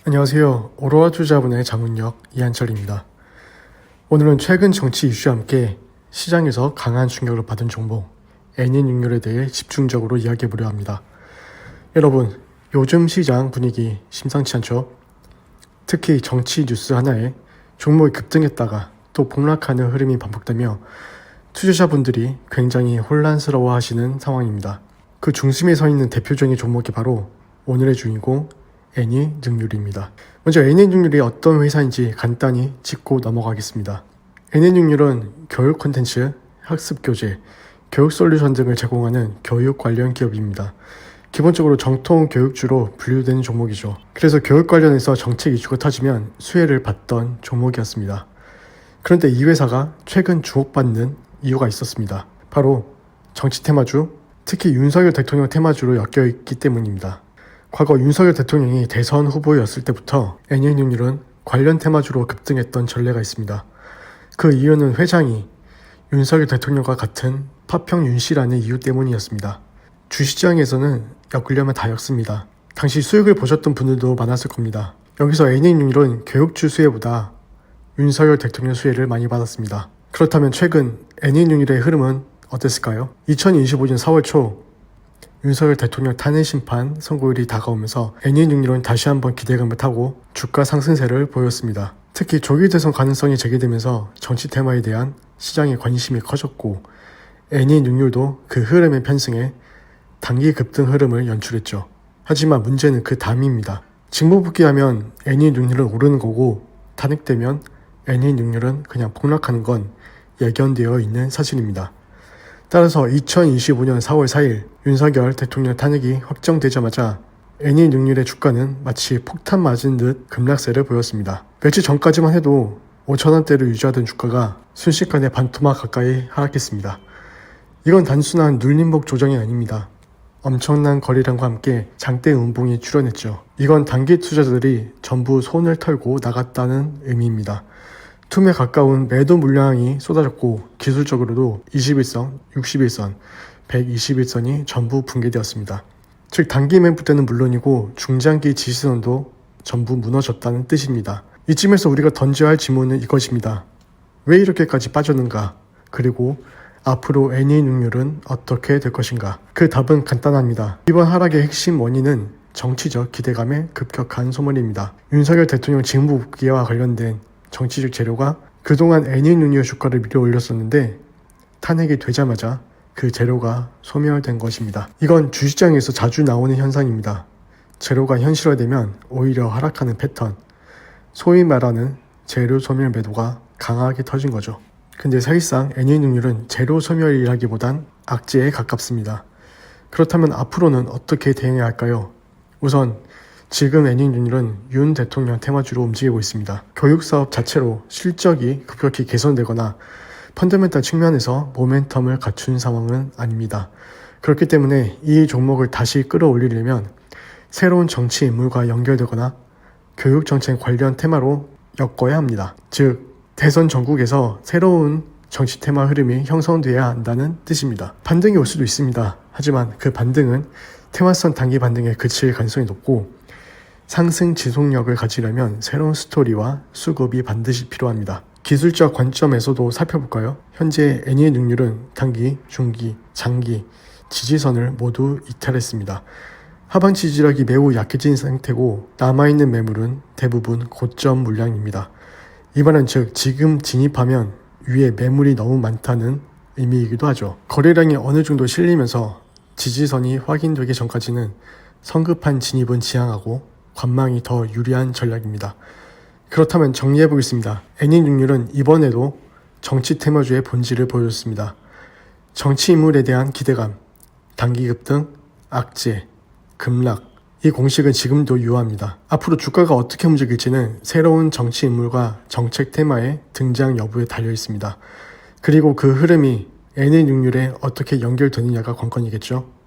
안녕하세요. 오로라 투자분의 자문역 이한철입니다. 오늘은 최근 정치 이슈와 함께 시장에서 강한 충격을 받은 종목 애니융률에 대해 집중적으로 이야기해보려 합니다. 여러분, 요즘 시장 분위기 심상치 않죠? 특히 정치 뉴스 하나에 종목이 급등했다가 또 폭락하는 흐름이 반복되며 투자자분들이 굉장히 혼란스러워 하시는 상황입니다. 그 중심에 서 있는 대표적인 종목이 바로 오늘의 주인공 애니융률입니다. 먼저 애니융률이 어떤 회사인지 간단히 짚고 넘어가겠습니다. 애니융률은 교육 콘텐츠, 학습 교재, 교육 솔루션 등을 제공하는 교육 관련 기업입니다. 기본적으로 정통 교육주로 분류되는 종목이죠. 그래서 교육 관련해서 정책 이슈가 터지면 수혜를 받던 종목이었습니다. 그런데 이 회사가 최근 주목받는 이유가 있었습니다. 바로 정치 테마주, 특히 윤석열 대통령 테마주로 엮여있기 때문입니다. 과거 윤석열 대통령이 대선 후보였을 때부터 애니융률은 관련 테마주로 급등했던 전례가 있습니다. 그 이유는 회장이 윤석열 대통령과 같은 파평 윤씨라는 이유 때문이었습니다. 주시장에서는 엮으려면 다 엮습니다. 당시 수익을 보셨던 분들도 많았을 겁니다. 여기서 애니융률은 교육주 수혜보다 윤석열 대통령 수혜를 많이 받았습니다. 그렇다면 최근 애니융률의 흐름은 어땠을까요? 2025년 4월 초 윤석열 대통령 탄핵 심판 선고일이 다가오면서 애니융률은 다시 한번 기대감을 타고 주가 상승세를 보였습니다. 특히 조기 대선 가능성이 제기되면서 정치 테마에 대한 시장의 관심이 커졌고 애니융률도 그 흐름에 편승해 단기 급등 흐름을 연출했죠. 하지만 문제는 그 다음입니다. 직무복귀하면 애니융률은 오르는 거고 탄핵되면 애니융률은 그냥 폭락하는 건 예견되어 있는 사실입니다. 따라서 2025년 4월 4일 윤석열 대통령 탄핵이 확정되자마자 애니융률의 주가는 마치 폭탄 맞은 듯 급락세를 보였습니다. 며칠 전까지만 해도 5,000원대를 유지하던 주가가 순식간에 반토막 가까이 하락했습니다. 이건 단순한 눌림목 조정이 아닙니다. 엄청난 거래량과 함께 장대 음봉이 출현했죠. 이건 단기 투자자들이 전부 손을 털고 나갔다는 의미입니다. 툼에 가까운 매도 물량이 쏟아졌고 기술적으로도 21선, 61선, 121선이 전부 붕괴되었습니다. 즉 단기 매물 때는 물론이고 중장기 지지선도 전부 무너졌다는 뜻입니다. 이쯤에서 우리가 던져야 할 질문은 이것입니다. 왜 이렇게까지 빠졌는가? 그리고 앞으로 애니융률은 어떻게 될 것인가? 그 답은 간단합니다. 이번 하락의 핵심 원인은 정치적 기대감의 급격한 소멸입니다. 윤석열 대통령 직무복귀와 관련된 정치적 재료가 그동안 애니융률 주가를 밀어 올렸었는데 탄핵이 되자마자 그 재료가 소멸된 것입니다. 이건 주시장에서 자주 나오는 현상입니다. 재료가 현실화되면 오히려 하락하는 패턴, 소위 말하는 재료 소멸 매도가 강하게 터진 거죠. 근데 사실상 애니융률은 재료 소멸이라기보단 악재에 가깝습니다. 그렇다면 앞으로는 어떻게 대응해야 할까요? 우선 지금 애니융률은 윤 대통령 테마주로 움직이고 있습니다. 교육사업 자체로 실적이 급격히 개선되거나 펀더멘탈 측면에서 모멘텀을 갖춘 상황은 아닙니다. 그렇기 때문에 이 종목을 다시 끌어올리려면 새로운 정치 인물과 연결되거나 교육정책 관련 테마로 엮어야 합니다. 즉 대선 전국에서 새로운 정치 테마 흐름이 형성돼야 한다는 뜻입니다. 반등이 올 수도 있습니다. 하지만 그 반등은 테마선 단기 반등에 그칠 가능성이 높고 상승 지속력을 가지려면 새로운 스토리와 수급이 반드시 필요합니다. 기술적 관점에서도 살펴볼까요? 현재 애니융률은 단기, 중기, 장기 지지선을 모두 이탈했습니다. 하방 지지력이 매우 약해진 상태고 남아있는 매물은 대부분 고점 물량입니다. 이 말은 즉 지금 진입하면 위에 매물이 너무 많다는 의미이기도 하죠. 거래량이 어느 정도 실리면서 지지선이 확인되기 전까지는 성급한 진입은 지양하고 관망이 더 유리한 전략입니다. 그렇다면 정리해보겠습니다. 애니융률은 이번에도 정치 테마주의 본질을 보여줬습니다. 정치 인물에 대한 기대감, 단기 급등, 악재, 급락, 이 공식은 지금도 유효합니다. 앞으로 주가가 어떻게 움직일지는 새로운 정치 인물과 정책 테마의 등장 여부에 달려 있습니다. 그리고 그 흐름이 애니융률에 어떻게 연결되느냐가 관건이겠죠.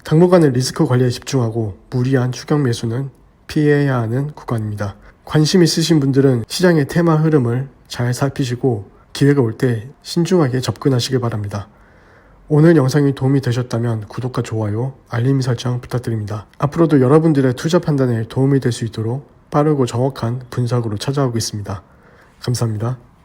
당분간은 리스크 관리에 집중하고 무리한 추격 매수는 피해야 하는 구간입니다. 관심 있으신 분들은 시장의 테마 흐름을 잘 살피시고 기회가 올 때 신중하게 접근하시길 바랍니다. 오늘 영상이 도움이 되셨다면 구독과 좋아요, 알림 설정 부탁드립니다. 앞으로도 여러분들의 투자 판단에 도움이 될 수 있도록 빠르고 정확한 분석으로 찾아오고 있습니다. 감사합니다.